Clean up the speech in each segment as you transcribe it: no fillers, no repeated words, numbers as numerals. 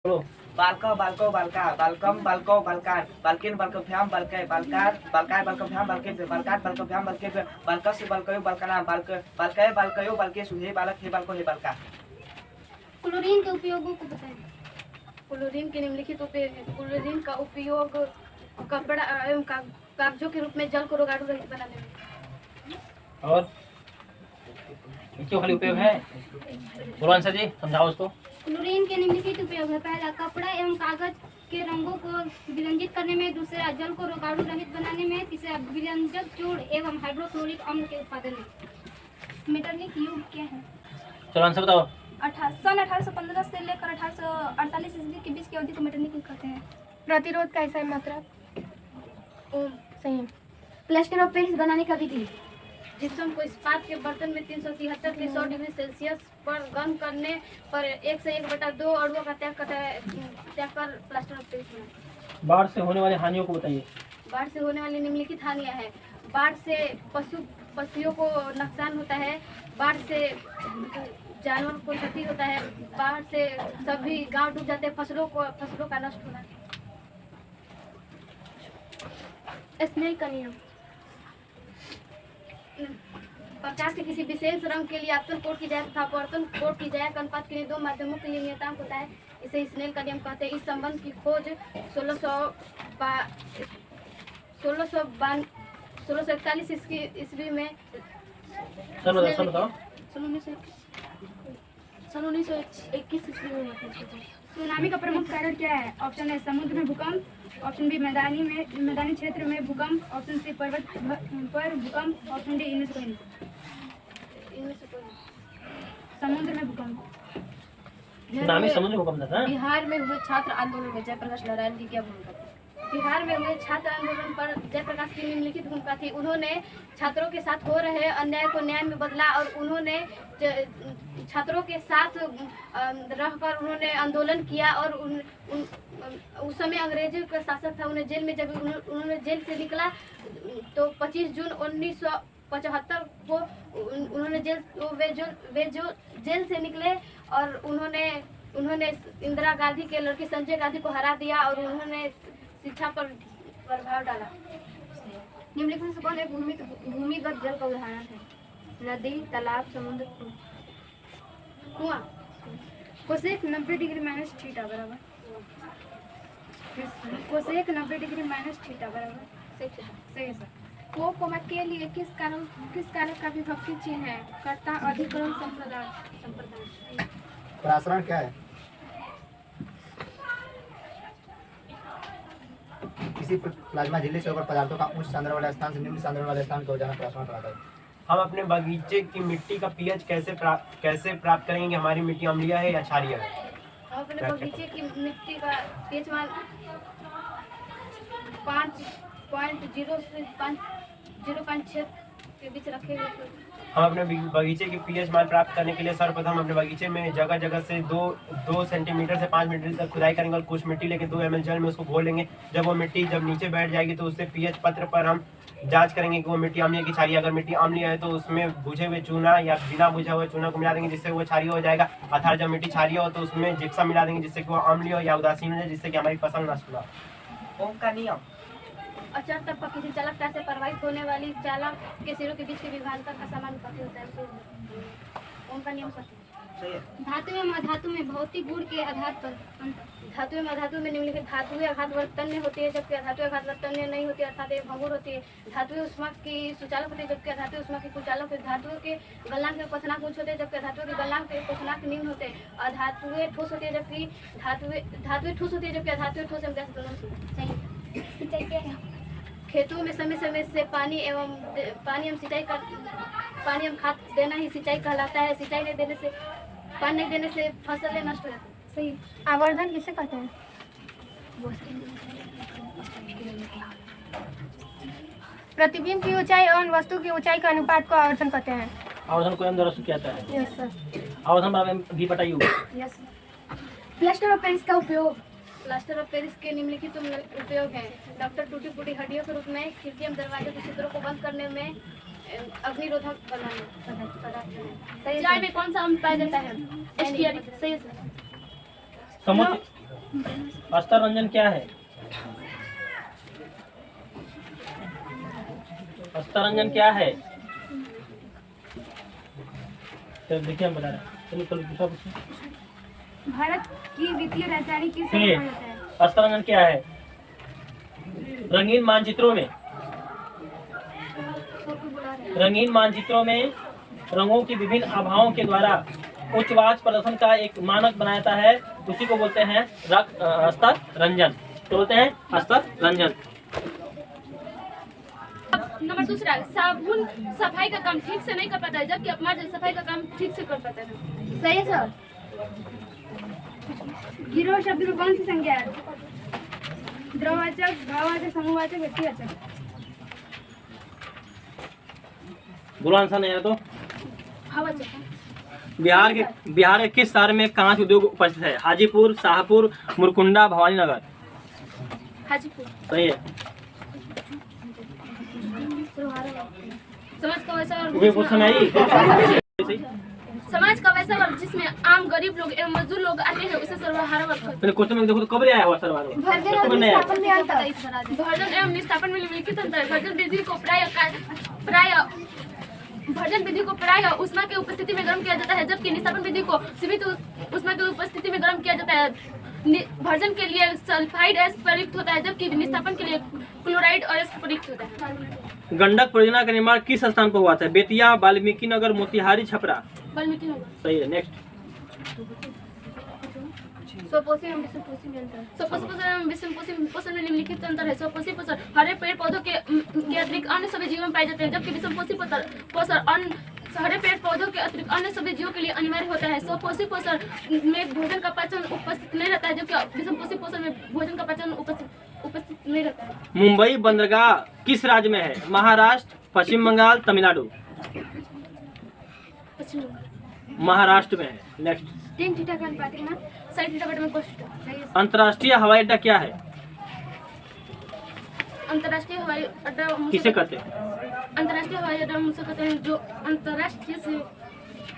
Balco Balco बाल्का बाल्कम Balco Balkan बाल्किन बाल्कोभ्याम बाल्कै बाल्कार बाल्काय बाल्कोभ्याम बाल्के बाल्काट बाल्कोभ्याम बाल्के बाल्कस्य बाल्कयो बाल्कना बाल्कय बाल्कयो बाल्केषु हे बालक हे बाल्को हे बाल्का। Chlorine के उपयोगों को बताएं। क्लोरीन के निम्नलिखित उपयोग है। क्लोरीन का उपयोग कपड़ा एवं कागजों के रूप में जल को रोगाणु रहित बनाने में। और क्यों खाली उपयोग है? बोलो आंसर जी, समझाओ उसको। क्लोरीन के निम्नलिखित उपयोग है। पहला, कपड़ा एवं कागज के रंगों को विलंजित करने में। दूसरा, जल को रोगाणु रहित बनाने में। तीसरा, विलंजक चूर्ण एवं हाइड्रोक्लोरिक अम्ल के उत्पादन में। मेटरलिक युग क्या है? चलो आंसर बताओ। सन 1815 से लेकर 1848 ईस्वी के बीच की अवधि को मेटरलिक युग कहते हैं। प्रतिरोध का ईसाई मात्रा सही है। प्लास्टर ऑफ पेरिस बनाने का विधि। जिप्सम को इस्पात के बर्तन में 373 से 100 डिग्री सेल्सियस पर गर्म करने पर 1 से 1/2 अणुओं का त्याग कर प्लास्टर ऑफ पेरिस बना। बाढ़ से होने वाली हानियों को बताइए। बाढ़ से होने वाली निम्नलिखित हानियां हैं। बाढ़ से पशुओं को नुकसान होता है। बाढ़ से जानवर को क्षति होता है। बाढ़ से सभी गांव डूब जाते हैं। फसलों का नष्ट होना। स्नेल का नियम। प्रकाश के किसी विशेष रंग के लिए आपतन कोट की जाए तथा अपवर्तन कोट की जाए अनुपात के लिए दो माध्यमों के लिए नियतांक होता है। इसे स्नेल का नियम कहते हैं। इस संबंध की खोज 1641 ईस्वी में सन 1921 ईस्वी में। सुनामी का प्रमुख कारण क्या है? ऑप्शन ए समुद्र में भूकंप, ऑप्शन बी मैदानी क्षेत्र में भूकंप, ऑप्शन सी पर्वत पर भूकंप, ऑप्शन डी इनमें से कोई। समुद्र में भूकंप। सुनामी समुद्र भूकंप था। बिहार में हुए छात्र आंदोलन में जयप्रकाश नारायण की क्या भूमिका थी? बिहार में हुए छात्र आंदोलन पर जयप्रकाश की निम्नलिखित भूमिका थी। उन्होंने छात्रों के साथ हो रहे अन्याय को न्याय में बदला और उन्होंने छात्रों के साथ रहकर उन्होंने आंदोलन किया। और उस समय अंग्रेजों का शासक था। उन्हें जेल में जब उन्होंने जेल से निकला तो 25 जून 1975 को उन्होंने जेल से निकले और उन्होंने इंदिरा गांधी के लड़के संजय गांधी को हरा दिया और उन्होंने शिक्षा पर प्रभाव डाला। निम्नलिखित से कौन एक भूमिगत जल का उदाहरण है? नदी, तालाब, समुद्र, कुआं। कोसेक 90 डिग्री माइनस थीटा बराबर। कोसेक 90 डिग्री माइनस थीटा बराबर। सही है सर। को कोमा के लिए किस कारक का विभक्ति चिन्ह है? कर्ता, अधिकरण, संप्रदाय। प्रासरण क्या है? किसी प्लाज्मा झिल्ली से होकर पदार्थों का उच्च सांद्रता वाले स्थान से निम्न सांद्रता वाले स्थान को जाना प्रासरण कहलाता है। हम अपने बगीचे की मिट्टी का पीएच कैसे प्राप्त करेंगे कि हमारी मिट्टी अम्लीय है या क्षारीय है? हम अपने बगीचे की मिट्टी का पीएच मान 5.0 से 0.6 के बीच रखेंगे। हम अपने बगीचे की पीएच मान प्राप्त करने के लिए सर्वप्रथम अपने बगीचे में जगह जगह से 2 सेंटीमीटर से 5 मीटर तक खुदाई करेंगे और कुछ मिट्टी लेके 2 ml जल में उसको घोल लेंगे। जब वो मिट्टी नीचे बैठ जाएगी तो उससे पीएच पत्र पर हम जांच करेंगे कि वो मिट्टी अम्लीय की क्षारीय। अगर मिट्टी अम्लीय है तो उसमें भुजे हुए चूना या बिना भुजा हुए चूना को मिला देंगे जिससे वो क्षारीय हो जाएगा। अर्थात जब मिट्टी क्षारीय हो तो उसमें जिप्सम मिला देंगे जिससे कि वो अम्लीय हो या उदासीन हो जाए जिससे कि हमारी फसल नष्ट हो। ओम का नियम। अचर तब पर किसी चालकता से प्रवाहित होने वाली चालक के सिरों के बीच की विभाजनता का समानुपाती होता है। ओम का नियम धातु एवं अधातु में भौतिक गुण के आधार पर धातु एवं अधातु में निम्नलिखित धातुएं आघात वर्तन्य होती है जबकि अधातु आघात वर्तन्य नहीं होती अर्थात एक भंगुर होती है। धातुएं उष्मा की सुचालक होती है जबकि अधातु उष्मा की कुचालक होती है। धातुओं के गलनांक के क्वथनांक उच्च होते हैं जबकि अधातुओं के गलनांक के क्वथनांक निम्न होते हैं। अधातुएं ठोस होती है जबकि धातुएं ठोस होती है जबकि अधातुएं ठोस एवं गैस दोनों सही। सिंचाई क्या है? खेतों में समय समय से पानी एवं खाद देना ही सिंचाई कहलाता है। सिंचाई नहीं देने से पानी नहीं देने से फसलें नष्ट हो जाती हैं। सही। आवर्धन किसे कहते हैं? प्रतिबिंब की ऊंचाई और वस्तु की ऊंचाई के अनुपात को आवर्धन कहते हैं। आवर्धन को m द्वारा सूत्र आता है। Yes sir. आवर्धन बराबर v बटा u। Yes. Plaster of Paris का उपयोग। प्लास्टर ऑफ पेरिस के निम्नलिखित उपयोग है। डॉक्टर टूटी फूटी हड्डियों के रूप में, खिड़की एवं दरवाजे के छिद्रों को बंद करने में, अग्निरोधक बनाने। चाय में कौन सा अम्ल पाया जाता है? सही है सर। अस्तर रंजन क्या है? अस्तर रंजन क्या है? चलो देखिए हम बता रहे हैं। चलो चलो दूसरा पूछिए। भारत की वित्तीय राजधानी किस सुनिए, शहर में होता है? अस्तर रंजन क्या है? रंगीन मानचित्रों में रंगों की विभिन्न आभाओं के द्वारा उच्चवाच प्रदर्शन का एक मानक बनाता है, उसी को बोलते हैं अस्तर रंजन। तो बोलते हैं अस्तर रंजन। नंबर दूसरा, साबुन सफाई का काम ठीक से नहीं कर पाता है, जबकि अपमार्जन सफाई का काम ठीक से कर पाता है। सही है सर। गिरोह शब्द में कौन सी संज्ञा है? द्रववाचक, भाववाचक, समूहवाचक, व्यक्तिवाचक। बोलो आंसर नहीं है तो। भाववाचक। बिहार के किस शहर में कांच उद्योग उपस्थित है? हाजीपुर, शाहपुर, मुरकुंडा, भवानीनगर। हाजीपुर। सही है। समाज का वैसा वर्ग तुम्हें क्वेश्चन आई? समाज का वैसा वर्ग जिसमें आम गरीब लोग एवं मजदूर लोग आते हैं उसे सर्वहारा वर्ग कहते मैंने क्वेश्चन में देखो तो कब आया हुआ सर वाला? भर्जन और निष्ठापन में अंतर है। भर्जन एवं निष्ठापन में निम्नलिखित अंतर है। भर्जन विधि को प्राय उष्मा के उपस्थिति में गर्म किया जाता है, जबकि निष्ठापन विधि को सीमित उष्मा की उपस्थिति में गर्म किया जाता है। भर्जन के लिए सल्फाइड एस प्रयुक्त होता है, जबकि निष्ठापन के लिए क्लोराइड और एस प्रयुक्त होता है। गंडक परियोजना का निर्माण किस स्थान पर हुआ था? बेतिया, वाल्मीकि नगर, मोतिहारी, छपरा। वाल्मीकि नगर। सही है। नेक्स्ट। स्वपोषी एवं विषमपोषी में अंतर। स्वपोषी पोषण एवं विषमपोषी पोषण में निम्नलिखित अंतर है। स्वपोषी पोषण हरे पेड़ पौधों के अतिरिक्त अन्य सभी जीवों में पाए जाते हैं, जबकि विषमपोषी पोषण हरे पेड़ पौधों के अतिरिक्त अन्य सभी जीवों के लिए अनिवार्य होता है। स्वपोषी पोषण में भोजन का पाचन उपस्थित नहीं रहता है, जबकि विषमपोषी पोषण में भोजन का पाचन उपस्थित नहीं रहता है। मुंबई बंदरगाह किस राज्य में है? महाराष्ट्र, पश्चिम बंगाल, तमिलनाडु। पश्चिम महाराष्ट्र में है। नेक्स्ट। टेन थीटा का अनुपात कितना? साइड थीटा बटे में कोस थीटा। अंतर्राष्ट्रीय हवाई अड्डा क्या है? अंतर्राष्ट्रीय हवाई अड्डा किसे कहते हैं? अंतर्राष्ट्रीय हवाई अड्डा उनसे कहते हैं जो अंतर्राष्ट्रीय से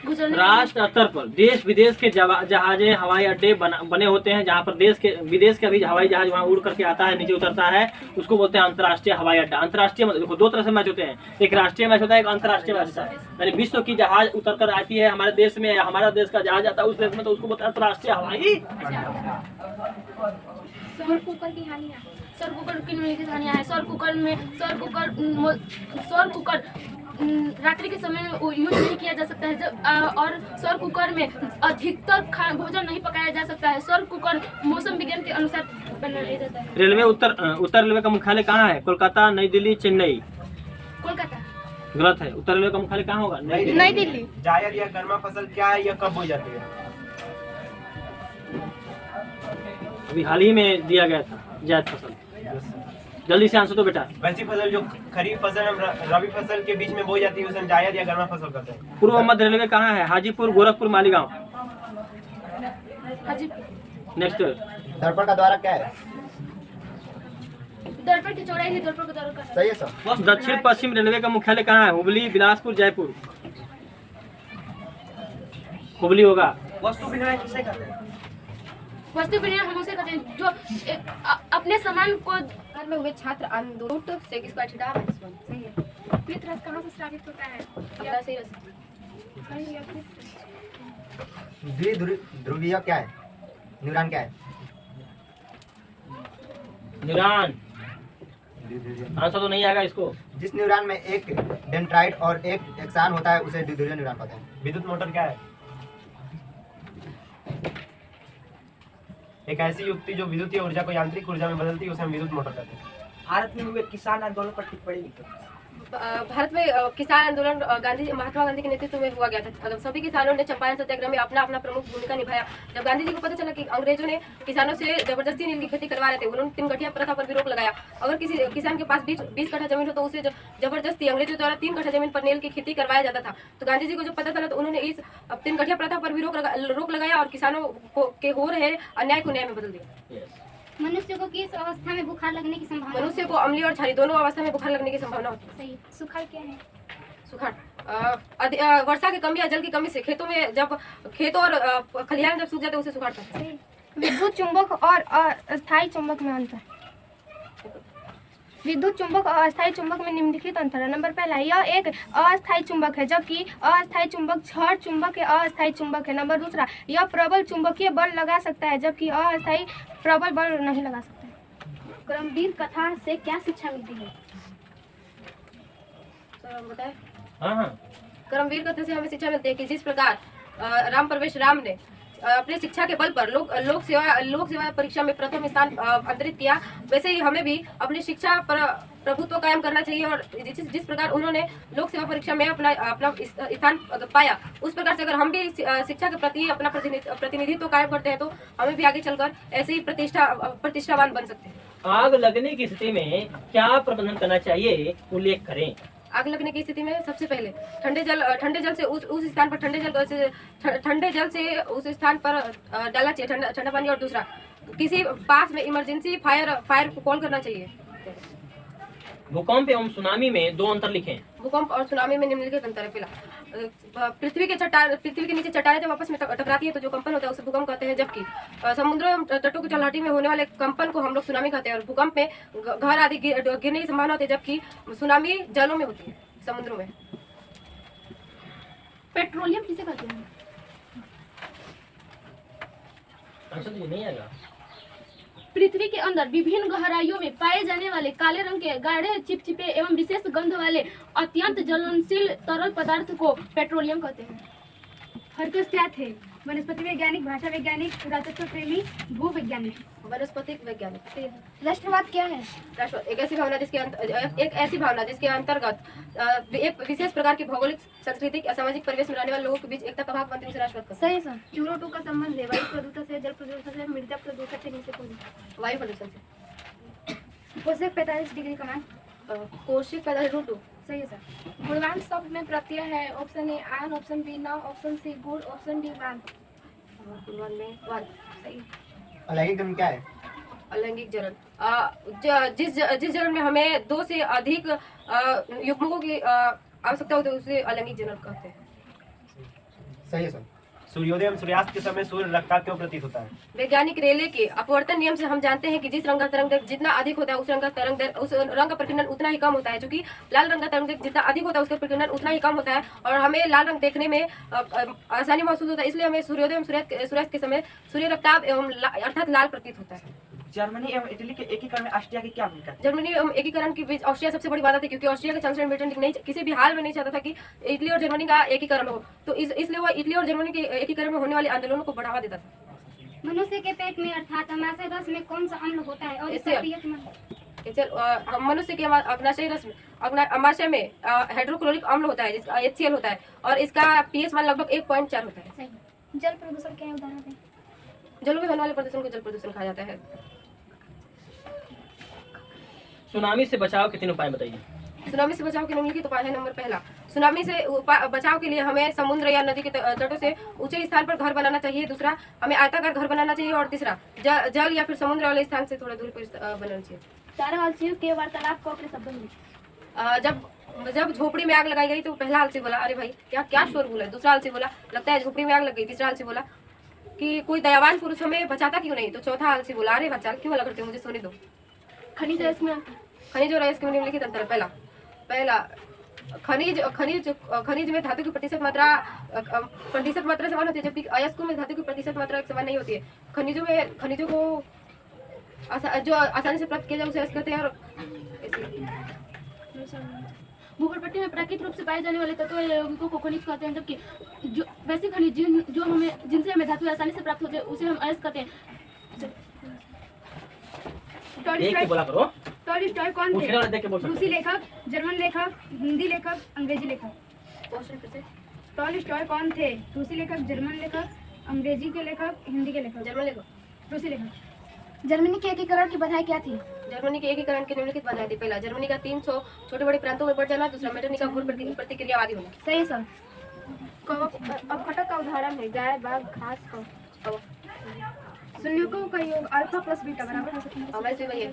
गुजरने राष्ट्र स्तर पर देश विदेश के जहाजें हवाई अड्डे बने होते हैं, जहाँ पर विदेश के भी हवाई जहाज वहाँ उड़ करके आता है, नीचे उतरता है, उसको बोलते हैं अंतर्राष्ट्रीय हवाई अड्डा। अंतर्राष्ट्रीय देखो दो तरह से मैच होते हैं, एक राष्ट्रीय मैच होता है, एक अंतर्राष्ट्रीय मैच होता है। यानी विश्व की जहाज उतर कर आती है हमारे देश में, हमारा देश का जहाज आता है उस देश में, तो उसको बोलते हैं अंतर्राष्ट्रीय हवाई। सौर कुकर की हानियाँ। सौर कुकर की निम्नलिखित हानियाँ हैं। सौर कुकर रात्रि के समय यूज नहीं किया जा सकता है, और सौर कुकर में अधिकतर भोजन नहीं पकाया जा सकता है। सौर कुकर मौसम विज्ञान के अनुसार बनाया जाता है। रेलवे उत्तर रेलवे का मुख्यालय कहाँ है? कोलकाता, नई दिल्ली, चेन्नई। कोलकाता। गलत है। उत्तर रेलवे का मुख्यालय कहाँ होगा? नई दिल्ली। जायद या गर्मा फसल क्या है, यह कब हो जाती है? अभी हाल ही में दिया गया था जायद फसल। जल्दी से आंसर दो बेटा। वैसी फसल जो खरीफ फसल और रबी फसल के बीच में बोई जाती है उसे हम जायद या गर्मा फसल कहते हैं। पूर्व मध्य रेलवे कहाँ है? हाजीपुर, गोरखपुर, मालीगांव। हाजीपुर। नेक्स्ट। दर्पण का द्वारा क्या है? दर्पण की चौड़ाई है, दर्पण का द्वारा का। सही है सर। दक्षिण पश्चिम रेलवे का मुख्यालय कहाँ है? हुबली, बिलासपुर, जयपुर। हुबली होगा। वस्तु विनिमय किसे कहते हैं? वस्तु विनिमय हम उसे कहते हैं जो अपने सामान को में हुए छात्र आंदोलन से किसका ठिठा है? सही है। पीत रस कहाँ से स्रावित होता है? या सही रस। सही है। द्विध्रुवीय क्या है? न्यूरॉन क्या है? न्यूरॉन। आंसर तो नहीं आएगा इसको। जिस न्यूरॉन में एक डेंड्राइट और एक एक्सान होता है उसे द्विध्रुवीय न्यूरॉन कहते हैं। विद्युत मोटर क्या है? एक ऐसी युक्ति जो विद्युतीय ऊर्जा को यांत्रिक ऊर्जा में बदलती है उसे हम विद्युत मोटर कहते हैं। भारत में हुए किसान आंदोलन पर टिप्पणी लिखो। भारत में किसान आंदोलन महात्मा गांधी के नेतृत्व में हुआ गया था। मतलब सभी किसानों ने चंपारण सत्याग्रह में अपना अपना प्रमुख भूमिका निभाया। जब गांधी जी को पता चला कि अंग्रेजों ने किसानों से जबरदस्ती नील की खेती करवा रहे थे, उन्होंने 3 गठिया प्रथा पर भी रोक लगाया। अगर किसी किसान के पास 20 कट्ठा जमीन हो तो उसे जबरदस्ती अंग्रेजों द्वारा 3 कट्ठा जमीन पर नील की खेती करवाया जाता था। तो गांधी जी को जब पता चला तो उन्होंने इस 3 गठिया प्रथा पर भी रोक लगाया और किसानों के हो रहे अन्याय को न्याय में बदल दिया। मनुष्य को किस अवस्था में बुखार लगने की संभावना? मनुष्य को अम्लीय और क्षारीय दोनों अवस्था में बुखार लगने की संभावना होती है। सही। सुखाड़ क्या है? सुखाड़ वर्षा की कमी या जल की कमी से खेतों में जब खेतों और खलिहान जब सूख जाते हैं उसे सुखाड़ कहते हैं। सही। विद्युत चुंबक और अस्थायी चुंबक में अंतर। विद्युत चुंबक और अस्थायी चुंबक में निम्नलिखित अंतर है। नंबर पहला, यह एक अस्थायी चुंबक है जबकि अस्थायी चुंबक छड़ चुंबक है, अस्थायी चुंबक है। नंबर दूसरा, यह प्रबल चुंबकीय बल लगा सकता है जबकि अस्थायी प्रबल बल नहीं लगा सकता है। क्रमवीर कथा से क्या शिक्षा मिलती है? सर हम बताएं? हाँ। कर्मवीर कथा से हमें शिक्षा मिलती है कि जिस प्रकार राम प्रवेश राम ने अपने शिक्षा के बल पर लोक सेवा परीक्षा में प्रथम स्थान अंतरित किया, वैसे ही हमें भी अपनी शिक्षा पर प्रभुत्व कायम करना चाहिए और जिस प्रकार उन्होंने लोक सेवा परीक्षा में अपना स्थान पाया, उस प्रकार से अगर हम भी शिक्षा के प्रति अपना प्रतिनिधित्व कायम करते हैं तो हमें भी आगे चलकर ऐसे ही प्रतिष्ठावान बन सकते हैं। आग लगने की स्थिति में क्या प्रबंधन करना चाहिए, उल्लेख करें। आग लगने की स्थिति में सबसे पहले ठंडे जल से उस स्थान पर ठंडे जल से उस स्थान पर डालना चाहिए ठंडा पानी। और दूसरा, किसी पास में इमरजेंसी फायर को कॉल करना चाहिए। भूकंप एवं सुनामी में दो अंतर लिखें। भूकंप और सुनामी में निम्नलिखित अंतर है। पहला, पृथ्वी के नीचे चट्टानें जब आपस में टकराती है तो जो कंपन होता है उसे भूकंप कहते हैं, जबकि समुद्र एवं तटों की तलहटी में होने वाले कंपन को हम लोग सुनामी कहते हैं। और भूकंप में घर आदि गिरने की संभावना होती है, जबकि सुनामी जलों में होती है, समुद्रों में। पेट्रोलियम किसे कहते हैं? नहीं आएगा। पृथ्वी के अंदर विभिन्न गहराइयों में पाए जाने वाले काले रंग के गाढ़े चिपचिपे एवं विशेष गंध वाले अत्यंत ज्वलनशील तरल पदार्थ को पेट्रोलियम कहते हैं। हरकस क्या थे? वनस्पति वैज्ञानिक, भाषा वैज्ञानिक, पुरातत्व प्रेमी, भूवैज्ञानिक। वनस्पतिक वैज्ञानिक। राष्ट्रवाद क्या है? राष्ट्रवाद एक ऐसी भावना जिसके अंतर्गत एक विशेष प्रकार की भौगोलिक, सांस्कृतिक या सामाजिक परिवेश में रहने वाले लोगों के बीच एकता का भाव बनते हैं, उसे राष्ट्रवाद कहते हैं। सही सर। चूरोटू का संबंध है वायु प्रदूषण से, जल प्रदूषण से, मृदा प्रदूषण से, नीचे प्रदूषण। वायु प्रदूषण से। कोशेक 45 डिग्री का मान। कोशिक पैदा रूटू। सही है सर। गुणवान शब्द में प्रत्यय है। ऑप्शन ए आन, ऑप्शन बी नाव, ऑप्शन सी गुड़, ऑप्शन डी वान। गुणवान में वान। सही। अलैंगिक जन्म क्या है? अलैंगिक जलन जिस जलन में हमें 2 से अधिक युग्मकों की आवश्यकता होती है उसे अलैंगिक जलन कहते हैं। सही है सर। सूर्योदय एवं सूर्यास्त के समय सूर्य रक्ता क्यों प्रतीत होता है? वैज्ञानिक रेले के अपवर्तन नियम से हम जानते हैं कि जिस रंग का तरंग जितना अधिक होता है उस रंग का प्रकीर्णन उतना ही कम होता है। चूंकि लाल रंग का तरंग जितना अधिक होता है उसका प्रकीर्णन उतना ही कम होता है और हमें लाल रंग देखने में आसानी महसूस होता है, इसलिए हमें सूर्योदय एवं सूर्यास्त के समय सूर्य रक्ताभ एवं अर्थात लाल प्रतीत होता है। जर्मनी एवं इटली के एकीकरण में ऑस्ट्रिया की क्या भूमिका है? जर्मनी एवं एकीकरण के बीच ऑस्ट्रिया सबसे बड़ी बाधा थी, क्योंकि ऑस्ट्रिया का चांसलर मेटरनिक नहीं किसी भी हाल में नहीं चाहता था कि इटली और जर्मनी का एकीकरण हो, तो इसलिए वह इटली और जर्मनी के एकीकरण में होने वाले आंदोलनों को बढ़ावा देता था। मनुष्य के पेट में अर्थात अमाशय रस में कौन सा अम्ल होता है और इसका पीएच मान? मनुष्य के अमाशय में हाइड्रोक्लोरिक अम्ल होता है जिसका HCl होता है और इसका पीएच मान लगभग 1.4 होता है। सही। जल प्रदूषण क्या उदाहरण है? जलों में होने वाले प्रदूषण को जल प्रदूषण कहा जाता है। सुनामी से बचाव के 3 उपाय बताइए। सुनामी से बचाव के निम्नलिखित उपाय है। नंबर पहला, सुनामी से बचाव के लिए हमें समुद्र या नदी के तटों से ऊंचे स्थान पर घर बनाना चाहिए। दूसरा, हमें आयताकार घर बनाना चाहिए और तीसरा, जल या फिर समुद्र वाले स्थान से थोड़ा दूरी पर बनाना चाहिए। चारों आलसियों के वार्तालाप को अपने शब्दों में। जब झोपड़ी में आग लगाई गई तो पहला आलसी बोला, अरे भाई क्या शोर बोला। दूसरा आलसी बोला, लगता है झोपड़ी में आग लग गई। तीसरा आलसी बोला कि कोई दयावान पुरुष हमें बचाता क्यों नहीं। तो चौथा आलसी बोला, अरे बच्चा क्यों हल्ला करते हो, मुझे सोने दो। खनिज और अयस्क में निम्नलिखित अंतर है। पहला खनिज में धातु की प्रतिशत मात्रा समान होती है, जबकि अयस्कों में धातु की प्रतिशत मात्रा समान नहीं होती है। खनिजों को जो आसानी से प्राप्त किया जाए उसे अयस्क कहते हैं। और भूगर्भपट्टी में प्राकृतिक रूप से पाए जाने वाले तत्व या यौगिकों को खनिज कहते हैं, जबकि जो वैसे खनिज जिनसे हमें धातु आसानी से प्राप्त होते हैं उसे हम अयस्क कहते हैं। बोला करो। टॉलस्टॉय कौन थे? देख के बोल सकते रूसी लेखक, जर्मन लेखक, हिंदी लेखक, अंग्रेजी लेखक। क्वेश्चन फिर से। टॉलस्टॉय कौन थे? रूसी लेखक, जर्मन लेखक, अंग्रेजी के लेखक, हिंदी के लेखक। जर्मन लेखक। रूसी लेखक। जर्मनी के एकीकरण की बधाई क्या थी? जर्मनी के एकीकरण की निम्नलिखित बधाई थी। पहला, जर्मनी का 300 छोटे बड़े प्रांतों में बढ़ जाना। दूसरा, मेटरनिक का भूल प्रतिक्रियावादी होना। सही सर। अपघटक का उदाहरण है गाय, बाघ, घास। शून्यकों का योग अल्फा प्लस बीटा बराबर है। वैसे वही है।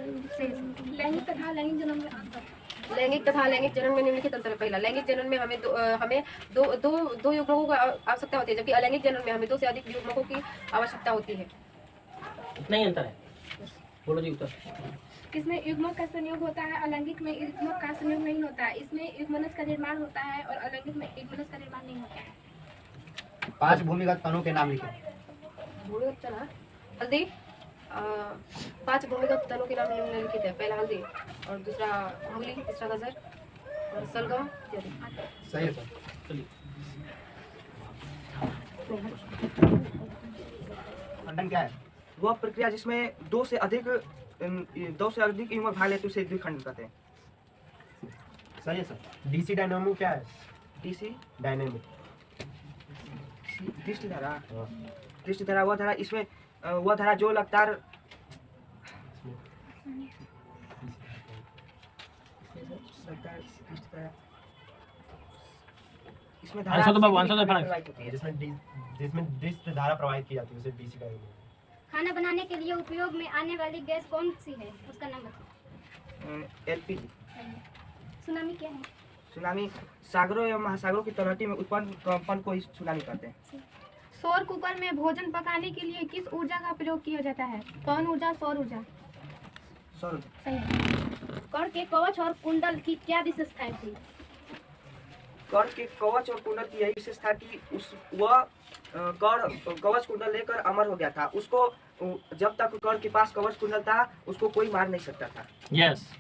लैंगिक तथा लैंगिक जन्म में अंतर। लैंगिक तथा लैंगिक जनन में निम्नलिखित अंतर है। पहला, लैंगिक जनन में हमें दो युग्मकों की आवश्यकता होती है, जबकि अलैंगिक जनन में हमें 2 से अधिक युग्मकों की आवश्यकता होती है। इतना ही अंतर है। बोलो जी उत्तर। इसमें युग्मक का संयोग होता है, अलैंगिक में युग्मक का संयोग नहीं होता है। इसमें युग्मनस का निर्माण होता है और अलैंगिक में युग्मनस का निर्माण नहीं होता है। 5 भूमिगत तनों के नाम लिखें। भूमिगत तना हल्दी, 5 भूमिगत तनों के नाम निम्नलिखित है। पहला हल्दी और दूसरा मूली, तीसरा गाजर और सलगम इत्यादि। सही है सर। चलिए खंडन क्या है? वह प्रक्रिया जिसमें 2 से अधिक युग्मक भाग लेते उसे द्विखंडन कहते हैं। सही है सर। डीसी डायनामो क्या है? DC dynamic. दृष्टि धारा वह धारा इसमें वह धारा जो लगातार इसमें धारा आंसर तो बाबू, आंसर तो फटाक। प्रवाहित होती है। जिसमें डिस्ट धारा प्रवाहित की जाती है उसे डीसी डायनामो। खाना बनाने के लिए उपयोग में आने वाली गैस कौन सी है, उसका नाम बताओ। एलपीजी। सुनामी क्या है? सुनामी सागरों एवं महासागरों की तलहटी में उत्पन्न कंपन को ही सुनामी कहते हैं। सौर कुकर में भोजन पकाने के लिए किस ऊर्जा का प्रयोग किया जाता है? पवन ऊर्जा, सौर ऊर्जा। सौर सही है। कर्ण के कवच और कुंडल की क्या विशेषताएं थी? कर्ण के कवच और कुंडल की यही विशेषता कि वह कर्ण कवच कुंडल लेकर अमर हो गया था। उसको जब तक कर्ण के पास कवच कुंडल था उसको कोई मार नहीं सकता था। यस।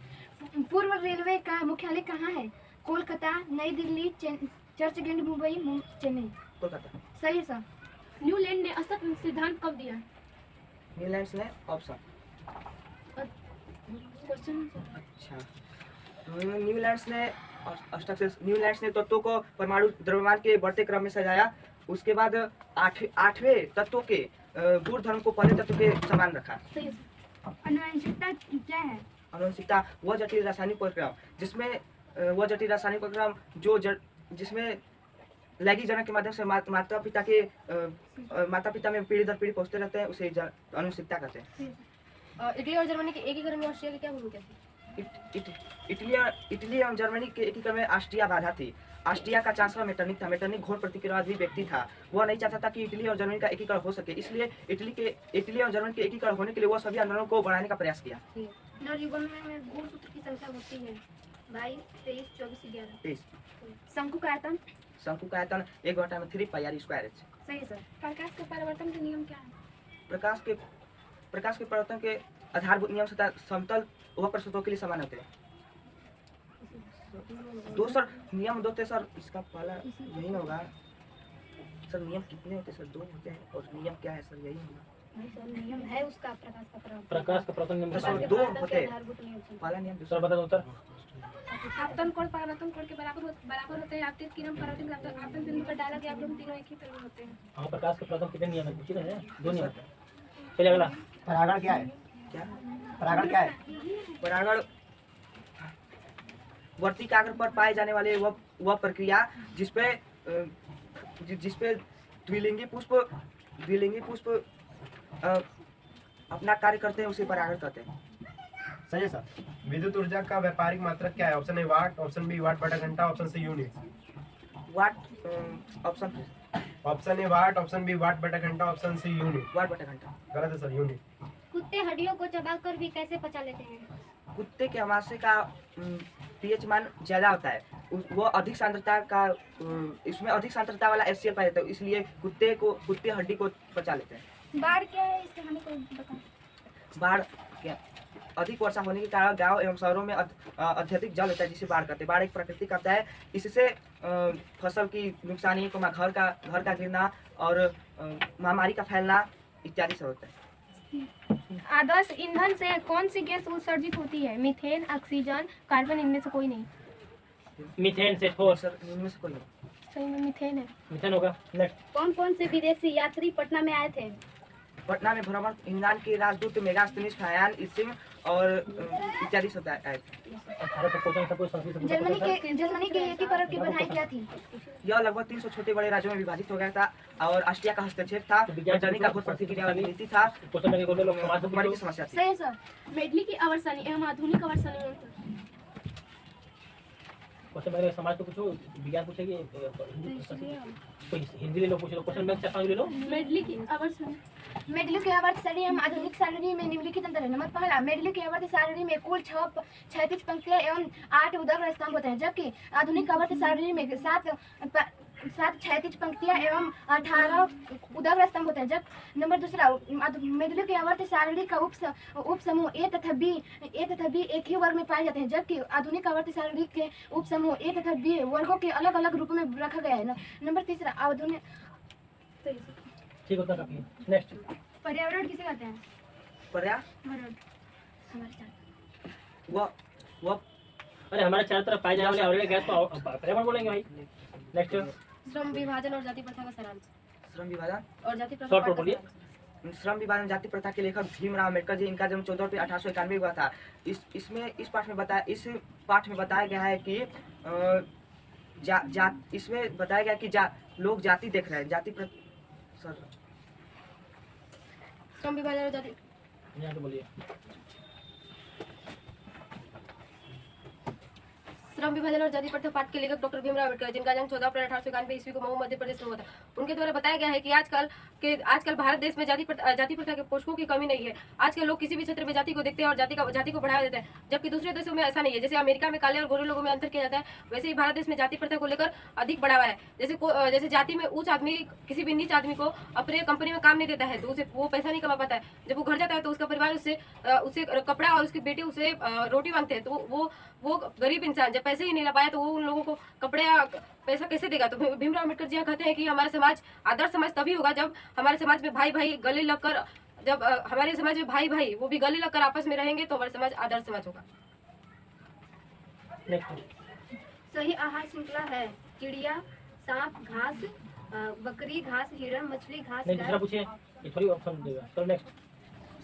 पूर्व रेलवे का मुख्यालय कहाँ है? कोलकाता, नई दिल्ली, चर्चगेट, मुंबई, चेन्नई। कोलकाता। सही है सर। न्यूलैंड ने असत सिद्धांत कब दिया? न्यूलैंड ने ऑप्शन। क्वेश्चन। अच्छा, न्यूलैंड ने तत्वों को परमाणु द्रव्यमान के बढ़ते क्रम में सजाया। उसके बाद 8वें तत्व के गुण धर्म को पहले तत्व के समान रखा। सही है सर। आनुवंशिकता क्या है? आनुवंशिकता वह जटिल रासायनिक प्रक्रम जिसमें लैंगिक जनन के माध्यम से माता पिता में पीढ़ी दर पीढ़ी पहुंचते रहते हैं, उसे आनुवंशिकता कहते हैं। इटली और जर्मनी के एकीकरण में ऑस्ट्रिया की क्या भूमिका थी? इटली और जर्मनी के एकीकरण में ऑस्ट्रिया बाधा थी। ऑस्ट्रिया का चांसलर मेटरनिक था। मेटरनिक घोर प्रतिक्रियावादी व्यक्ति था। वह नहीं चाहता था कि इटली और जर्मनी का एकीकरण हो सके, इसलिए इटली और जर्मनी के एकीकरण होने के लिए वह सभी आंदोलनों को बढ़ाने का प्रयास किया। नवयुगम में गुणसूत्र की संख्या होती है 22, 23, 24, 11। 23। शंकु का आयतन? शंकु का आयतन 1/3 πr²। सही है सर। प्रकाश के परावर्तन के नियम क्या है? प्रकाश के परावर्तन के आधारभूत नियम समतल वक्र सतहों के लिए समान होते हैं। 2 सर नियम 2 थे सर। इसका पहला यही होगा सर। नियम कितने होते हैं सर? 2 होते हैं। और नियम क्या है सर? यही होगा। नियम है उसका प्रकाश का परावर्तन। प्रकाश का परावर्तन नियम सर, बताओ। 2 होते हैं। आधारभूत नियम से। पहला नियम दूसरा बता दो उत्तर। आपतन कोण परावर्तन कोण के बराबर होते हैं। आपतित किरण परावर्तित आपतन बिंदु पर डाला गया आप तीनों एक ही तरह होते हैं। हाँ, प्रकाश के परावर्तन कितने नियम है? पूछ रहे हैं 2 नियम। चलिए अगला। परागण क्या है? क्या? परागण क्या है? परागण वर्तिकाग्र पर पाए जाने वाले वह प्रक्रिया जिसपे द्विलिंगी पुष्प अपना कार्य करते हैं, उसे परागण कहते हैं। सही है सर। विद्युत ऊर्जा का व्यापारिक मात्रक क्या है? Option A watt, option B watt बटा घंटा, option C unit. Watt option option A watt, option B watt बटा घंटा, ऑप्शन सी यूनिट। वाट बटा घंटा। गलत है सर, यूनिट। कुत्ते हड्डियों को चबाकर भी कैसे पचा लेते हैं? कुत्ते के आमाशय का पीएच मान ज्यादा होता है। वो अधिक सांद्रता का इसमें अधिक सांद्रता वाला HCl पाया जाता है, इसलिए कुत्ते हड्डी को पचा लेते हैं। बाढ़ क्या है? इसके हमें कोई बताओ। बाढ़ क्या? अधिक वर्षा होने के कारण गांव एवं शहरों में अत्यधिक जल होता है, जिसे बाढ़ कहते हैं। बाढ़ एक प्राकृतिक आपदा है। इससे फसल की नुकसानी, घर का गिरना और महामारी का फैलना इत्यादि सब होता है। आदर्श ईंधन से कौन सी गैस उत्सर्जित होती है? Methane, oxygen, carbon. इनमें से कोई नहीं। मीथेन से 4। सर इनमें से कोई नहीं। सही में मीथेन है। मीथेन होगा। नेक्स्ट। कौन कौन से विदेशी यात्री पटना में आए थे? पटना में भ्रमण इंग्लैंड के राजदूत मेगास्थनीज फयान सिंह और इत्यादि सब आए थे। 18 का क्वेश्चन सबको संस्कृत से जर्मनी के एकीकरण की बधाई क्या थी? यह लगभग 300 छोटे बड़े राज्यों में विभाजित हो गया था और ऑस्ट्रिया का हस्तक्षेप था। जर्मनी का घोर प्रतिक्रियावादी नीति था। क्वेश्चन में बोले लोग समाज भूखमरी की समस्या थी। सही है सर। मेडली की आवर्तनी एवं आधुनिक आवर्तनी। क्वेश्चन मेरे समाज को पूछो, विज्ञान पूछेगी। कोई हिंदी ले लो, पूछ लो, क्वेश्चन बैंक 4-5 ले लो। मेडली की आवर्स में मेडली के आवर्त सारणी हम आधुनिक सारणी में निम्नलिखित अंतर है। नंबर पहला, मेडली के आवर्त सारणी में कुल 6 क्षैतिज पंक्तियां एवं 8 उदर स्तंभ होते हैं, जबकि आधुनिक आवर्त सारणी में 7 क्षैतिज पंक्तियां एवं 18 उदर स्तंभ होते हैं। जब नंबर दूसरा, मेडली के आवर्त सारणी का उप समूह ए तथा बी एक ही वर्ग में पाए जाते हैं, जबकि आधुनिक आवर्त सारणी के उप समूह ए तथा बी वर्गों के अलग अलग रूपों में रखा गया है। नंबर तीसरा, आधुनिक ठीक होता काफी। नेक्स्ट, पर्यावरण किसे कहते हैं? पर्यावरण वह अरे हमारे चारों तरफ पाए जाने वाले ऑयल गैस को पर्यावरण बोलेंगे भाई। नेक्स्ट, श्रम विभाजन और जाति प्रथा का सारांश। श्रम विभाजन और जाति प्रथा शॉर्ट का बोलिए। सारांश। श्रम विभाजन जाति प्रथा के लेखक भीमराव अम्बेडकर जी, इनका जन्म 14 अप्रैल 1891 हुआ था। इस पाठ में बताया गया है कि इसमें बताया गया कि लोग जाति देख रहे हैं, श्रम विभाजन और जाति यहाँ तो बोलिए। श्रम विभाजन और जाति प्रथा पाठ के लेखक डॉक्टर भीमराव अम्बेडकर, जिनका जन्म 14 अप्रैल 1891 ईस्वी को मऊ मध्य प्रदेश में हुआ था। उनके द्वारा बताया गया है कि आजकल भारत देश में जाति प्रथा के पोषकों की कमी नहीं है। आजकल लोग किसी भी क्षेत्र में जाति को देखते हैं और जाति को बढ़ावा देते हैं, जबकि दूसरे देशों में ऐसा नहीं है। जैसे अमेरिका में काले और गोरे लोगों में अंतर किया जाता है, वैसे ही भारत देश में जाति प्रथा को लेकर अधिक बढ़ावा है। जैसे जाति में उच्च आदमी किसी भी नीच आदमी को अपने कंपनी में काम नहीं देता है, तो उसे वो पैसा नहीं कमा पाता है। जब वो घर जाता है तो उसका परिवार उससे कपड़ा और उसके बेटे उसे रोटी मांगते हैं, तो वो गरीब इंसान जब पैसे ही नहीं ला पाया तो वो उन लोगों को कपड़े या पैसा कैसे देगा। तो भीमराव अम्बेडकर जी कहते हैं कि हमारा समाज आदर्श समाज तभी होगा जब हमारे समाज में भाई भाई गले लगकर, जब हमारे समाज में भाई भाई वो भी गले लगकर आपस में रहेंगे तो हमारा समाज आदर्श समाज होगा। सही आहार श्रृंखला है चिड़िया, सांप, घास, बकरी घास, हिरण, मछली घास, नहीं दूसरा पूछिए, ये थोड़ी ऑप्शन देगा। चलो नेक्स्ट,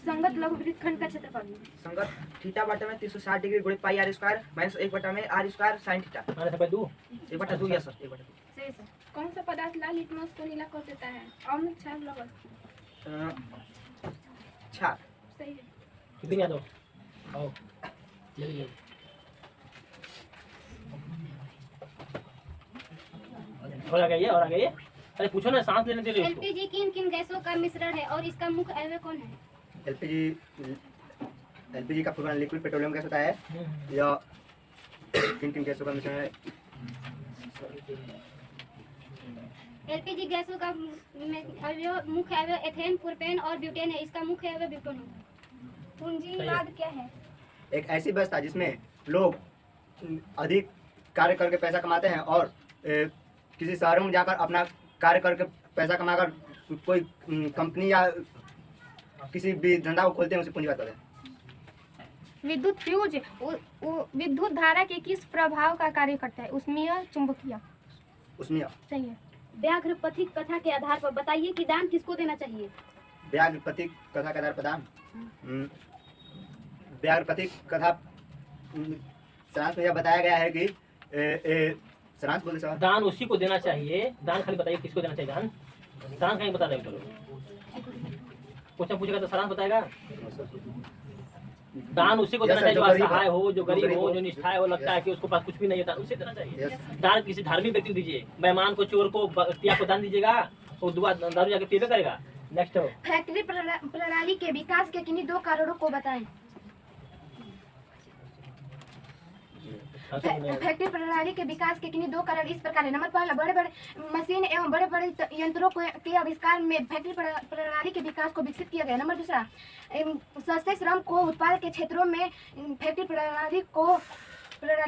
संगत लघु वृत्तखंड का क्षेत्रफल। संगत थीटा बटा में 360 डिग्री गुणित पाई आर स्क्वायर माइनस 1 बटा में आर स्क्वायर साइन थीटा। मैंने सब दू 1 बटा 2 या सर 1 बटा 2। सही सर। कौन सा पदार्थ लाल लिटमस को नीला कर देता है? अम्ल, क्षार, लवण। क्षार। सही है। कितनी याद हो? आओ जल्दी। और आ गई है। अरे पूछो ना, सांस लेने दे रहे हो उसको। एलपीजी किन किन गैसों का मिश्रण है और इसका मुख्य अवयव कौन है? एलपीजी का पूर्ण लिक्विड पेट्रोलियम गैस होता है। या किन गैसों का मिश्रण है? एलपीजी गैसों का मुख्य अवयव एथेन, प्रोपेन और ब्यूटेन है। इसका मुख्य अवयव ब्यूटेन है। पूंजीवाद क्या है? एक ऐसी व्यवस्था जिसमें लोग अधिक कार्य करके पैसा कमाते हैं और किसी शहरों में जाकर अपना कार्य करके पैसा कमाकर कोई कंपनी या किसी भी धंधा को खोलते हैं, उसे पूंजीवाद कहते हैं। विद्युत फ्यूज विद्युत धारा के किस प्रभाव का कार्य करता है? ऊष्मीय, चुंबकीय। उसमें सही है। व्याघ्र पथिक कथा के आधार पर बताइए कि दान किसको देना चाहिए? व्याघ्र पथिक कथा के आधार पर दान, व्याघ्र पथिक कथा सारांश में यह बताया गया है कि सारांश बोलते सर, दान उसी को देना चाहिए। दान खाली बताइए किसको देना चाहिए। दान कहीं बता देंगे। चलो क्वेश्चन पूछेगा तो सारांश बताएगा। दान उसी को देना चाहिए जो असहाय हो, जो गरीब हो, जो निष्ठाय हो, लगता है कि उसको पास कुछ भी नहीं है, उसे देना चाहिए। दान किसी धार्मिक व्यक्ति को दीजिए। मेहमान को, चोर को, बटिया को दान दीजिएगा, वो दारू जाके पीबे करेगा। नेक्स्ट, फैक्ट्री प्रणाली के विकास के किन्हीं 2 कारणों को बताएं। फैक्ट्री प्रणाली के विकास के किन्हीं 2 कारण इस प्रकार है। नंबर पहला, बड़े बड़े मशीन एवं बड़े बड़े यंत्रों के आविष्कार में फैक्ट्री प्रणाली के विकास को विकसित किया गया। नंबर दूसरा, सस्ते श्रम को उत्पाद के क्षेत्रों में फैक्ट्री प्रणाली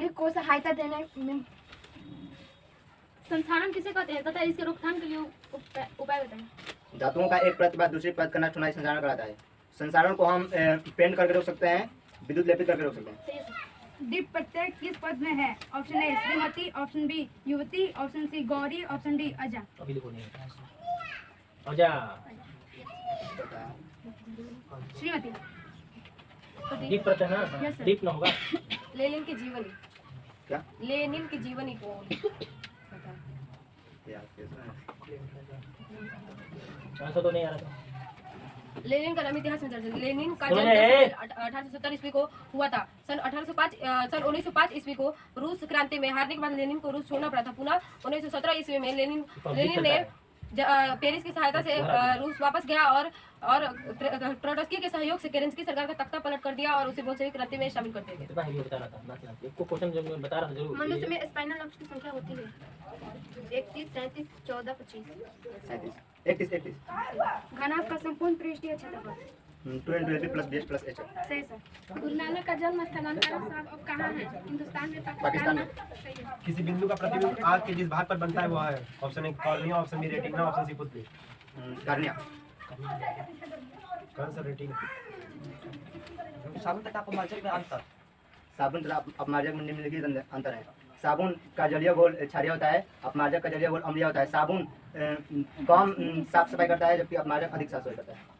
को सहायता देने में। संसारण किसे कहते हैं तथा इसके रोकथाम के लिए उपाय बताएं। धातुओं का एक परत बाद दूसरी परत करना चुनाई संसारण कराता है। संसारण को हम पेंट करके रोक सकते हैं, विद्युत लेपित करके रोक सकते हैं। दीप प्रत्यय किस पद में है? ऑप्शन ए श्रीमती, ऑप्शन बी युवती, ऑप्शन सी गौरी, ऑप्शन डी अजा। अभी देखो नहीं अजा श्रीमती। दीप प्रत्यय ना, दीप ना होगा। लेनिन की जीवनी। क्या? लेनिन की जीवनी को आंसर तो नहीं आ रहा था। लेनिन का नाम इतिहास में दर्ज है। लेनिन का सुनो जन्म ये। 1870 ईस्वी को हुआ था। सन 1905 ईस्वी को रूस क्रांति में हारने के बाद लेनिन को रूस छोड़ना पड़ा था। पुनः 1917 ईस्वी में लेनिन ने पेरिस की सहायता से रूस वापस गया और ट्रोट्स्की के सहयोग से केरेंस्की सरकार का तख्ता पलट कर दिया और उसे बोल्शेविक क्रांति में शामिल कर दिया गया। भाई ये बता रहा था एक को क्वेश्चन जब मैं बता रहा था जरूर मनुष्य में स्पाइनल नर्व्स की संख्या होती है 31, 37, 14, 25। 31 घनाभ का संपूर्ण पृष्ठीय क्षेत्रफल 2 प्लस BH प्लस H सही सर। गुरु नानक का जन्म स्थानांतरण साहब अब कहाँ है? हिंदुस्तान में, पाकिस्तान में? में। सही है। किसी बिंदु का प्रतिबिंब आग के जिस भाग पर बनता है वो है option A cornea, option B retina, option C पुतली। कार्निया। कौन सा रेटिना? साबुन तथा अपमार्जक में अंतर। साबुन तथा अपमार्जक में निम्नलिखित अंतर है। साबुन का जलीय घोल क्षारीय होता है, अपमार्जक का जलीय घोल अम्लीय होता है। साबुन कम साफ सफाई करता है जबकि अपमार्जक अधिक साफ सफाई करता है।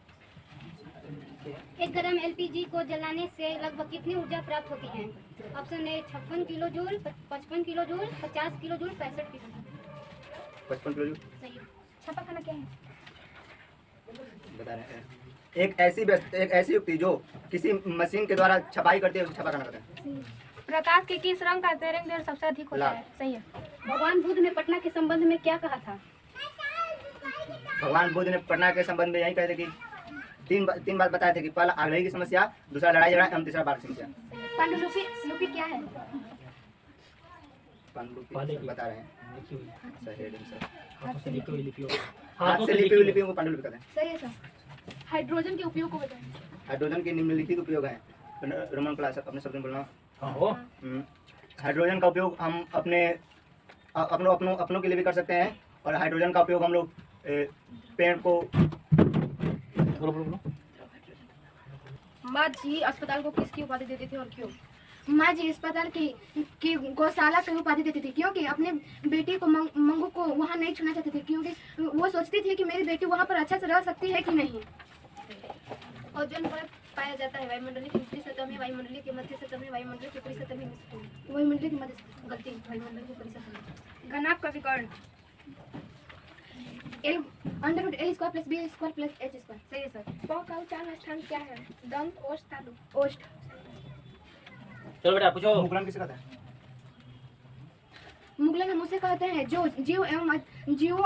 1 ग्राम LPG को जलाने से लगभग कितनी ऊर्जा प्राप्त होती है? ऑप्शन ए 56 kilo joule, 55 kilo joule, 50 kilo joule, 65 kilo joule. 55 kilo joule. सही है। छापाखाना क्या है? बता रहे हैं। एक ऐसी युक्ति जो किसी मशीन के द्वारा छपाई करती है उसे छापाखाना कहते हैं। प्रकाश के किस रंग का तरंग दैर्घ्य सबसे अधिक होता है? सही है। भगवान बुद्ध ने पटना के संबंध में क्या कहा था? भगवान बुद्ध ने पटना के संबंध में यही कहे थे कि तीन बात बताए थे कि पहला आगलगी की समस्या, दूसरा लड़ाई झगड़ा एवं तीसरा बाढ़ की समस्या। पांडुलिपि क्या है? पांडुलिपि बता रहे हैं। सही है सर। हाथ से लिखी हुई लिपियों हाथ से लिपि हुई लिपियों को पांडुलिपि कहते हैं। सही है सर। हाइड्रोजन के उपयोग को बताएं। हाइड्रोजन के निम्नलिखित उपयोग हैं। रोमन क्लास अपने शब्द में बोलना। हाँ हो हाइड्रोजन का उपयोग हम अपनों के लिए भी कर सकते हैं और हाइड्रोजन का उपयोग हम लोग पेड़ को बोलो माँ जी अस्पताल को किसकी उपाधि देते थे और क्यों? माँ जी अस्पताल की गौशाला की उपाधि देती थी क्योंकि अपने बेटी को मंगू को वहाँ नहीं छूना चाहती थी क्योंकि वो सोचती थी कि मेरी बेटी वहाँ पर अच्छा से रह सकती है कि नहीं। ओजोन परत पाया जाता है वायुमंडलीय की ऊपरी सतह में, वायुमंडलीय की मध्य सतह में, वायुमंडलीय की ऊपरी सतह में, वायुमंडलीय की मदद गलती वायुमंडलीय की ऊपरी सतह में। घनाभ का विकर्ण L √A square plus B square plus H square. सही है सर। पौ का उच्चारण स्थान क्या है? दंत, ओष्ठ, तालु। ओष्ठ। चलो बेटा पूछो। मुकुलन किसे कहते हैं? मुगलन हम उसे कहते हैं जो जीव एवं जीवों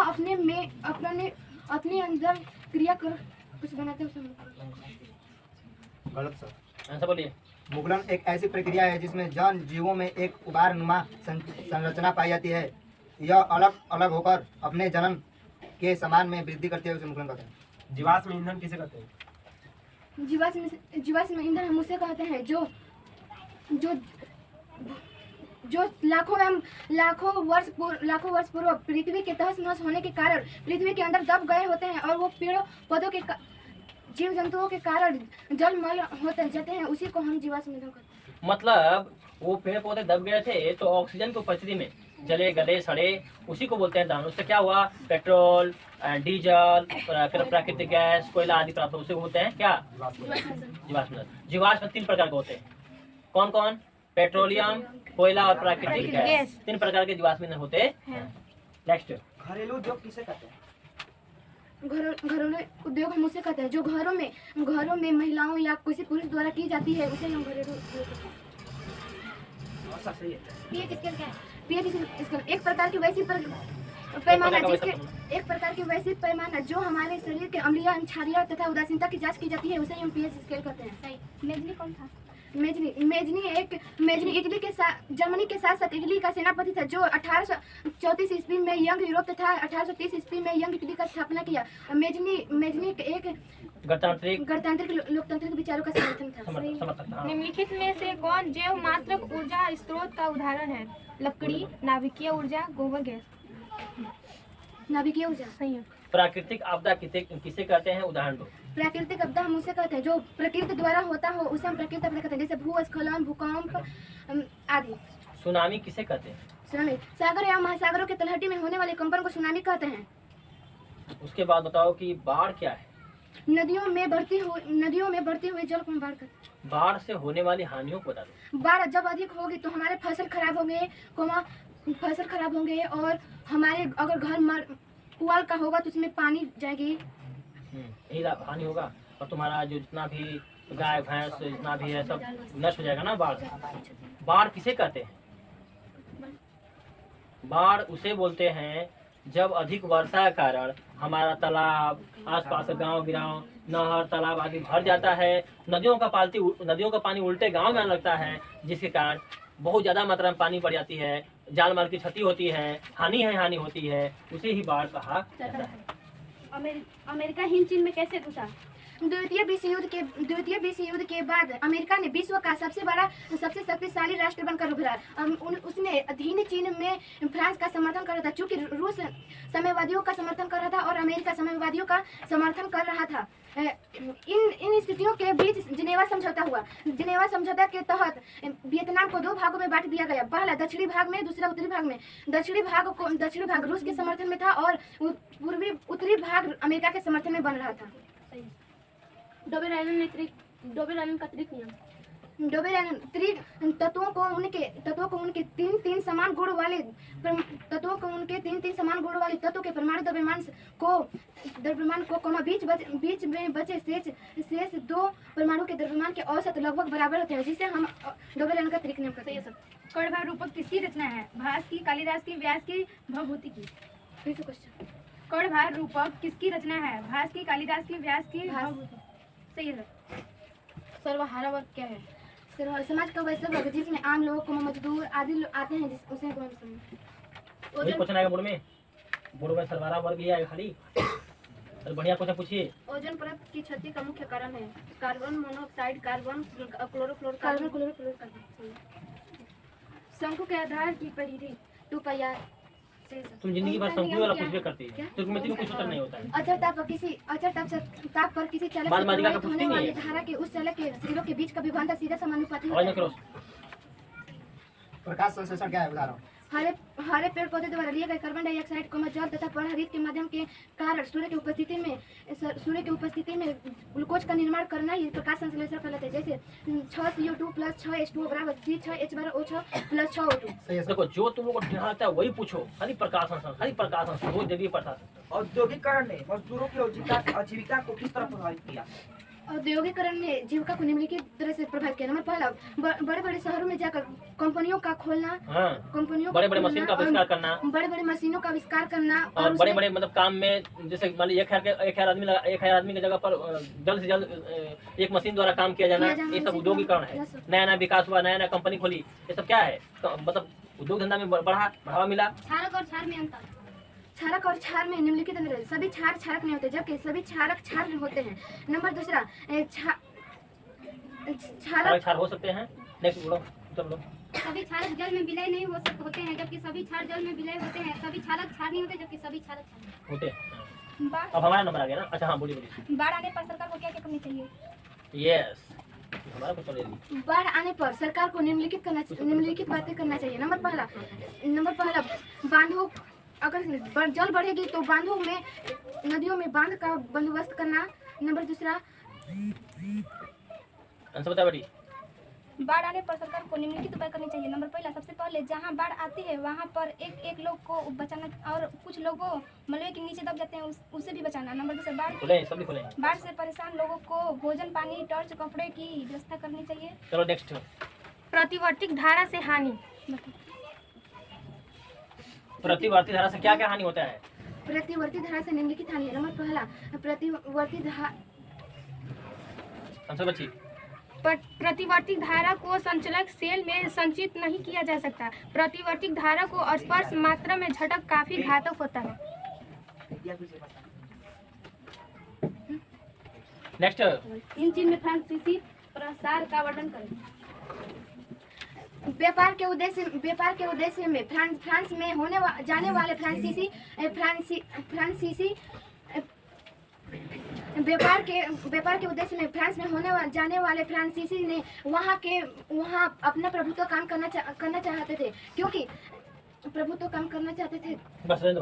अपने अंदर क्रिया कर कुछ बनाते हैं उसे गलत सर। आंसर बोलिए। मुकुलन एक ऐसी प्रक्रिया है जिसमें जन जीवों में एक उबारनुमा संरचना पाई जाती है। यह अलग अलग होकर अपने जन्म के समान में वृद्धि करती है, उसे मुकुलन कहते हैं। जीवाश्म ईंधन किसे कहते हैं? जीवाश्म ईंधन हम उसे कहते हैं जो लाखों वर्ष पूर्व पृथ्वी के तहस नहस होने के कारण पृथ्वी के अंदर दब गए होते हैं और वो पेड़ों पौधों के जीव जंतुओं के कारण जलमल होते जाते हैं, उसी को हम जीवाश्म ईंधन कहते हैं। मतलब वो पेड़ पौधे दब गए थे तो ऑक्सीजन की उपस्थिति में जले गले सड़े उसी को बोलते हैं दहन। उससे क्या हुआ? पेट्रोल, डीजल, फिर प्राकृतिक गैस, कोयला आदि प्राप्त उसे बोलते हैं क्या? जीवाश्म। जीवाश्म 3 प्रकार के होते हैं। कौन कौन? पेट्रोलियम, कोयला और प्राकृतिक गैस। 3 प्रकार के जीवाश्म ईंधन होते हैं। नेक्स्ट। घरेलू उद्योग किसे कहते हैं? घरेलू उद्योग हम उसे कहते हैं जो घरों में महिलाओं या किसी पुरुष द्वारा की जाती है, उसे हम घरेलू उद्योग कहते हैं। सही है। पीएच स्केल क्या है? पीएच स्केल एक प्रकार की वैसी पैमाना जो हमारे शरीर के अम्लीय, क्षारीय तथा उदासीनता की जांच की जाती है, उसे हम पीएच स्केल कहते हैं। सही। मेजनी कौन था? मेजनी इटली के साथ जर्मनी के साथ साथ इटली का सेनापति था जो 1834 ईस्वी में यंग यूरोप तथा 1830 ईस्वी में यंग इटली का स्थापना किया। मेजनी एक गणतांत्रिक लोकतांत्रिक विचारों का समर्थक था। निम्नलिखित में से कौन जैव मात्रक ऊर्जा स्रोत का उदाहरण है? लकड़ी, नाभिकीय ऊर्जा, गोबर गैस। नाभिकीय ऊर्जा। सही है। प्राकृतिक आपदा किसे कहते हैं? उदाहरण दो। प्राकृतिक आपदा हम उसे कहते हैं जो प्रकृति द्वारा होता हो, उसे हम प्राकृतिक आपदा कहते हैं, जैसे भूस्खलन, भूकंप आदि। सुनामी किसे कहते हैं? सुनामी सागर या महासागरों के तलहटी में होने वाले कंपन को सुनामी कहते हैं। उसके बाद बताओ कि बाढ़ क्या है? नदियों में बढ़ती हुई जल को हम बाढ़ कहते हैं। बाढ़ से होने वाली हानियों को बता दो। बाढ़ जब अधिक होगी तो हमारे फसल खराब होंगे और हमारे अगर घर पुआल का होगा तो उसमें पानी जाएगी। यही हानि होगा। और तुम्हारा जो जितना भी गाय भैंस जितना भी है सब नष्ट हो जाएगा ना बाढ़ से। बाढ़ किसे कहते हैं? बाढ़ उसे बोलते हैं जब अधिक वर्षा के कारण हमारा तालाब, आसपास गांव गिराव, नहर, तालाब आदि भर जाता है, नदियों का पानी उल्टे गांव में आने लगता है, जिसके कारण बहुत ज़्यादा मात्रा में पानी बढ़ जाती है, जान माल की क्षति होती है, हानि होती है, उसे ही बाढ़ कहा जाता है। अमेरिका हिंद चीन में कैसे घुसा? द्वितीय विश्व युद्ध के बाद अमेरिका ने विश्व का सबसे शक्तिशाली राष्ट्र बनकर उभरा। उसने हिंद चीन में फ्रांस का समर्थन कर रहा था, चूंकि रूस साम्यवादियों का समर्थन कर रहा था और अमेरिका साम्यवादियों का समर्थन कर रहा था। इन स्थितियों के बीच जिनेवा समझौता हुआ। जिनेवा समझौता के तहत वियतनाम को 2 भागों में बांट दिया गया, पहला दक्षिणी भाग में, दूसरा उत्तरी भाग में। दक्षिणी भाग रूस के समर्थन में था और उत्तरी भाग अमेरिका के समर्थन में बन रहा था। डोबेल आइलैंड का त्रिक नियम। डोबेल आइलैंड तत्वों को उनके तीन समान गुण वाले तत्वों के परमाणु द्रव्यमान को बीच में बचे शेष 2 परमाणु के द्रव्यमान के औसत लगभग बराबर होते हैं, जिसे हम डोबेल आइलैंड का त्रिक नियम कहते हैं। कर्ण रूपक किसकी रचना है? भास की, कालिदास की, व्यास की, भवभूति की? फिर से क्वेश्चन। कर्ण रूपक किसकी रचना है? भास की, कालिदास की, व्यास की, भवभूति? सही है। सर्वहारा वर्ग क्या है? समाज का वैसा वर्ग जिसमें आम लोग को मजदूर आदि आते हैं, उसे वही क्वेश्चन आएगा बोर्ड में सर्वहारा वर्ग ही आएगा खाली। तो बढ़िया क्वेश्चन पूछिए। ओजोन परत की क्षति का मुख्य कारण है कार्बन मोनोऑक्साइड, कार्बन क्लोरोफ्लोरोकार्बन। शंकु के आधार की परिधि 2πr। तुम जिंदगी भर शंकु वाला कुछ भी करती है, तो तुम्हें कुछ उत्तर नहीं होता है। अचल ताप पर किसी चालक से प्रवाहित होने वाली धारा के उस चालक के सिरों के बीच का विभवांतर सीधा समानुपाती होता है। प्रकाश संश्लेषण क्या है? बता रहा हूँ। हरे पेड़ पौधे द्वारा लिए गए कार्बन डाइऑक्साइड को जल तथा पर्णहरित के माध्यम के कारण सूर्य की उपस्थिति में ग्लूकोज का निर्माण करना ही प्रकाश संश्लेषण कहलाता है। जैसे 6CO2 + 6H2O बराबर C6H12O6 + 6O2। देखो जो तुम लोग को आता है वही पूछो, खाली प्रकाश संश्लेषण वो जगह पढ़ा सकते। औद्योगिकरण ने मजदूरों की आजीविका को किस तरह प्रभावित किया? औद्योगिकरण ने जीविका को निम्नलिखित तरह से प्रभावित किया। नंबर पहला, बड़े शहरों में जाकर कंपनियों का खोलना, बड़े मशीन का आविष्कार करना, बड़े मशीनों का आविष्कार करना और बड़े मतलब काम में, जैसे मान लीजिए 1000 आदमी की जगह पर जल्द से जल्द एक मशीन द्वारा काम किया जाना, ये सब उद्योगिकरण है। नया विकास हुआ, नया कंपनी खोली, ये सब क्या है? तो मतलब उद्योग धंधा में बढ़ावा मिला। क्षारक और क्षार में अंतर। क्षारक और क्षार में निम्नलिखित अंतर। सभी क्षारक नहीं होते, जबकि सभी क्षार होते हैं। नंबर दूसरा, क्षार हो सकते हैं। नेक्स्ट बोलो। सभी क्षारक जल में विलय नहीं होते हैं, जबकि सभी क्षार जल में विलय होते हैं। सभी क्षारक क्षार नहीं होते, जबकि सभी क्षारक होते हैं। अब हमारा नंबर आ गया ना। अच्छा हाँ, बोलिए। बाढ़ आने पर सरकार को क्या करनी चाहिए? यस, हमारा क्वेश्चन। बाढ़ आने पर सरकार को निम्नलिखित बातें करना चाहिए। नंबर पहला, बांधों, अगर जल बढ़ेगी तो बांधों में, नदियों में बांध का बंदोबस्त करना। नंबर दूसरा, आंसर बता बेटी। बाढ़ आने पर सरकार को निम्नलिखित उपाय करने चाहिए। नंबर पहला, सबसे पहले जहां बाढ़ आती है वहां पर एक लोग को बचाना, और कुछ लोगों मलबे के नीचे दब जाते हैं उसे भी बचाना। नंबर दूसरा, बाढ़ से परेशान लोगों को भोजन, पानी, टॉर्च, कपड़े की व्यवस्था करनी चाहिए। चलो नेक्स्ट। प्रतिवर्ती धारा से हानि। प्रतिवर्ती धारा से क्या क्या हानि होता है? प्रतिवर्ती धारा से निम्नलिखित हानि। नंबर पहला, प्रतिवर्ती धारा को संचलक सेल में संचित नहीं किया जा सकता। प्रतिवर्ती धारा को स्पर्श मात्रा में झटक काफी घातक होता है। नेक्स्ट। इंजन में फ्रांसीसी प्रसार का वर्णन करें। व्यापार के उद्देश्य में फ्रांस में जाने वाले फ्रांसीसी व्यापार के उद्देश्य में फ्रांस में जाने वाले फ्रांसीसी ने वहाँ अपना प्रभुत्व काम करना चाहते थे, क्योंकि प्रभुत्व काम करना चाहते थे। बस रहने दो।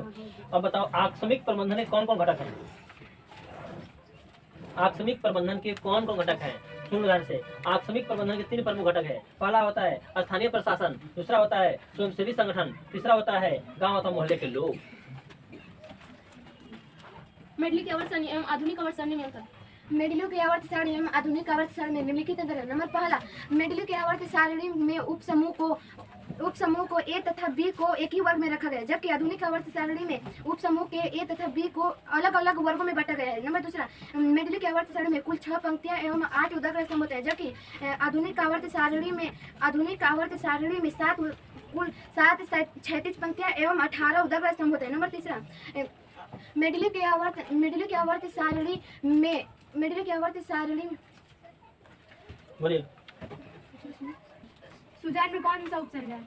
अब बताओ, आकस्मिक प्रबंधन के कौन कौन घटक हैं? आकस्मिक प्रबंधन के कौन कौन घटक हैं? सुन ध्यान से। आकस्मिक प्रबंधन के 3 प्रमुख घटक है। पहला होता है स्थानीय प्रशासन, दूसरा होता है स्वयंसेवी संगठन, तीसरा होता है गांव अथवा मोहल्ले के लोग। मेडली के आवर्तन एवं आधुनिक आवर्तन में अंतर। मेडलियो की आवर्त सारणी एवं आधुनिक आवर्त सारणी में निम्नलिखित अंतर है। नंबर पहला, मेडलियो की आवर्त सारणी में उपसमूह को ए तथा बी को एक ही वर्ग में रखा गया है, जबकि आधुनिक आवर्त सारणी में उपसमूह के ए तथा बी को अलग अलग वर्गों में बांटा गया है। नंबर दूसरा, मेडलियो की आवर्त सारणी में कुल 6 पंक्तियां एवं 8 उदाहरण स्तंभ होते हैं, जबकि आधुनिक आवर्त सारणी में कुल 7 क्षैतिज पंक्तियां एवं 18 उदाहरण स्तंभ होते हैं। नंबर तीसरा, मेडलियो की आवर्त सारणी बोलिए। सुजान में कौन सा उपसर्ग है?